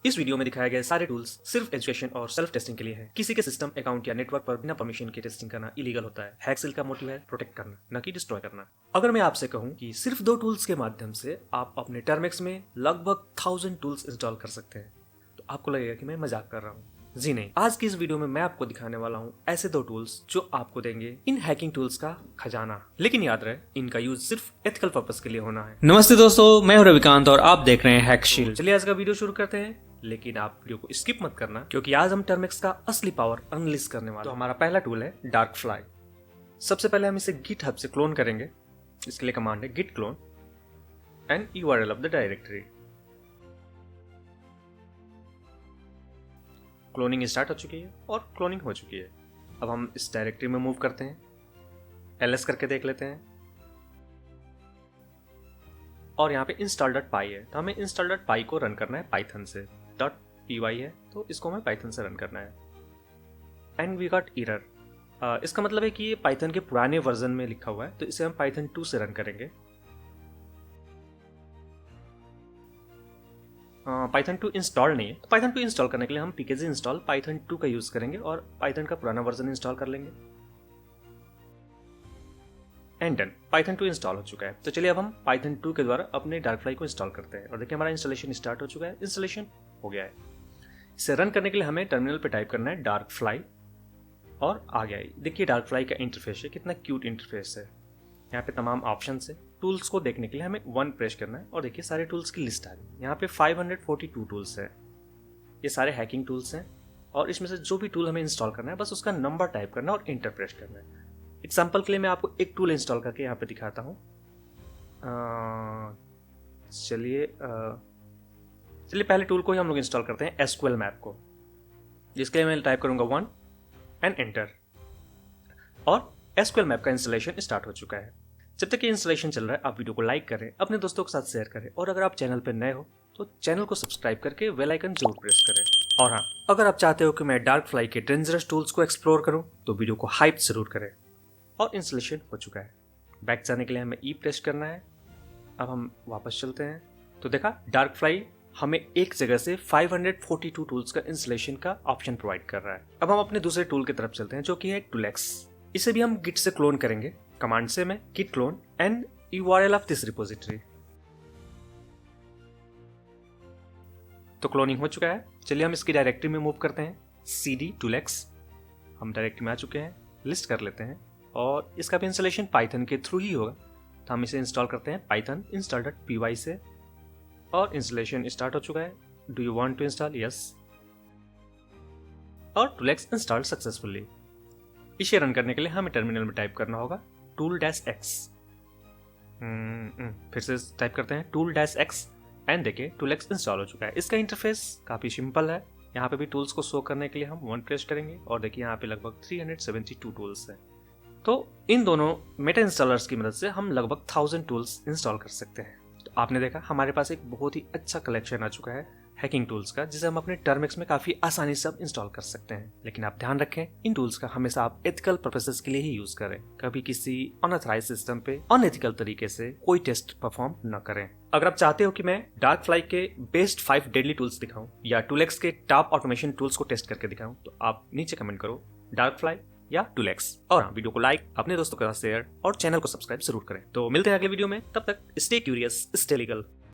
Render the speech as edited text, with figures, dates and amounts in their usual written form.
इस वीडियो में दिखाए गए सारे टूल्स सिर्फ एजुकेशन और सेल्फ टेस्टिंग के लिए हैं। किसी के सिस्टम, अकाउंट या नेटवर्क पर बिना परमिशन के टेस्टिंग करना इलीगल होता है। हैक्सेल का मोटिव है प्रोटेक्ट करना, न कि डिस्ट्रॉय करना। अगर मैं आपसे कहूं कि सिर्फ 2 टूल्स के माध्यम से आप अपने टर्मिक्स में लगभग 1000 टूल्स इंस्टॉल कर सकते हैं, तो आपको लगेगा कि मैं मजाक कर रहा हूँ। जी नहीं, आज की इस वीडियो में मैं आपको दिखाने वाला हूँ ऐसे 2 टूल्स जो आपको देंगे इन हैकिंग टूल्स का खजाना। लेकिन याद रहे, इनका यूज सिर्फ एथिकल पर्पस के लिए होना है। नमस्ते दोस्तों, मैं हूं रविकांत और आप देख रहे हैं हैकशील्ड। चलिए आज का वीडियो शुरू करते हैं, लेकिन आप वीडियो को स्किप मत करना क्योंकि आज हम टर्मिक्स का असली पावर अनलिश करने वाले हैं। तो हमारा पहला टूल है डार्कफ्लाई। सबसे पहले हम इसे गिटहब से क्लोन करेंगे। इसके लिए कमांड है git clone and URL of the directory। Cloning start हो चुकी है और क्लोनिंग हो चुकी है। अब हम इस डायरेक्टरी में मूव करते हैं, ls करके देख लेते हैं और यहाँ पे install.py है, तो हमें install.py को रन करना है पाइथन से। .py है तो इसको हमें पाइथन से रन करना है। And we got error. इसका मतलब है कि ये पाइथन के पुराने वर्जन में लिखा हुआ है, तो इसे हम पाइथन 2 से रन करेंगे। पाइथन 2 इंस्टॉल नहीं है, तो पाइथन 2 इंस्टॉल करने के लिए हम pkg इंस्टॉल पाइथन 2 का यूज करेंगे और पाइथन का पुराना वर्जन इंस्टॉल कर लेंगे। एंड डन, पाइथन 2 इंस्टॉल हो चुका है। तो चलिए अब हम पाइथन 2 के द्वारा अपने डार्कफ्लाई को इंस्टॉल करते हैं और देखिए हमारा इंस्टॉलेशन स्टार्ट हो चुका है, इंस्टॉलेशन हो गया है। इसे रन करने के लिए हमें टर्मिनल पे टाइप करना है डार्कफ्लाई और आ गया है। देखिए डार्कफ्लाई का इंटरफेस है, कितना क्यूट इंटरफेस है। यहाँ पे तमाम ऑप्शन है। टूल्स को देखने के लिए हमें 1 प्रेस करना है और देखिए सारे टूल्स की लिस्ट आ गई। यहाँ पे 542 टूल्स है। ये सारे हैकिंग टूल्स हैं और इसमें से जो भी टूल हमें इंस्टॉल करना है बस उसका नंबर टाइप करना है और इंटर प्रेस करना है। एग्जाम्पल के लिए मैं आपको एक टूल इंस्टॉल करके यहाँ पे दिखाता हूँ। चलिए पहले टूल को ही हम लोग इंस्टॉल करते हैं, SQL मैप को, जिसके लिए मैं टाइप करूँगा 1 एंड एंटर और SQL मैप का इंस्टॉलेशन स्टार्ट हो चुका है। जब तक ये इंस्टॉलेशन चल रहा है आप वीडियो को लाइक करें, अपने दोस्तों के साथ शेयर करें और अगर आप चैनल पर नए हो तो चैनल को सब्सक्राइब करके बेल आइकन जरूर प्रेस करें। और हाँ, अगर आप चाहते हो कि मैं डार्कफ्लाई के डेंजरस टूल्स को एक्सप्लोर करूं तो वीडियो को हाइप जरूर करें। और इंस्टॉलेशन हो चुका है। बैक जाने के लिए हमें ई प्रेस करना है। अब हम वापस चलते हैं तो देखा डार्कफ्लाई हमें एक जगह से 542 टूल्स का इंस्टॉलेशन का ऑप्शन प्रोवाइड कर रहा है। अब हम अपने दूसरे टूल की तरफ चलते हैं जो कि है टूलेक्स। इसे भी हम गिट से क्लोन करेंगे। कमांड से मैं git clone and URL of this repository। तो क्लोनिंग हो चुका है। चलिए हम इसकी डायरेक्टरी में मूव करते हैं, cd टूलेक्स। हम डायरेक्टरी में आ चुके हैं, लिस्ट कर लेते हैं और इसका भी इंस्टॉलेशन पाइथन के थ्रू ही होगा, तो हम इसे इंस्टॉल करते हैं पाइथन install.py से और इंस्टॉलेशन स्टार्ट हो चुका है। Do you want to install? Yes. और टूलेक्स इंस्टॉल सक्सेसफुली। इसे रन करने के लिए हमें टर्मिनल में टाइप करना होगा tool-x। फिर से टाइप करते हैं tool-x एंड देखिए टूलेक्स इंस्टॉल हो चुका है। इसका इंटरफेस काफी सिंपल है। यहाँ पे भी टूल्स को शो करने के लिए हम 1 प्रेस करेंगे और देखिए यहाँ पे लगभग 372 टूल्स हैं। तो इन दोनों मेटा इंस्टॉलर्स की मदद से हम लगभग 1000 टूल्स इंस्टॉल कर सकते हैं। तो आपने देखा हमारे पास एक बहुत ही अच्छा कलेक्शन आ चुका है हैकिंग टूल्स का, जिसे हम अपने टर्मिक्स में काफी आसानी से इंस्टॉल कर सकते हैं। लेकिन आप ध्यान रखें, इन टूल्स का हमेशा आप एथिकल पर्पसेस के लिए ही यूज करें। कभी किसी अनऑथराइज्ड सिस्टम पे अनएथिकल तरीके से कोई टेस्ट परफॉर्म न करें। अगर आप चाहते हो कि मैं डार्कफ्लाई के बेस्ट 5 डेडली टूल्स दिखाऊं या टूलेक्स के टॉप ऑटोमेशन टूल्स को टेस्ट करके दिखाऊं, तो आप नीचे कमेंट करो डार्कफ्लाई या टूलेक्स। और हाँ, वीडियो को लाइक, अपने दोस्तों के साथ शेयर और चैनल को सब्सक्राइब जरूर करें। तो मिलते हैं अगले वीडियो में, तब तक स्टे क्यूरियस, स्टे लीगल।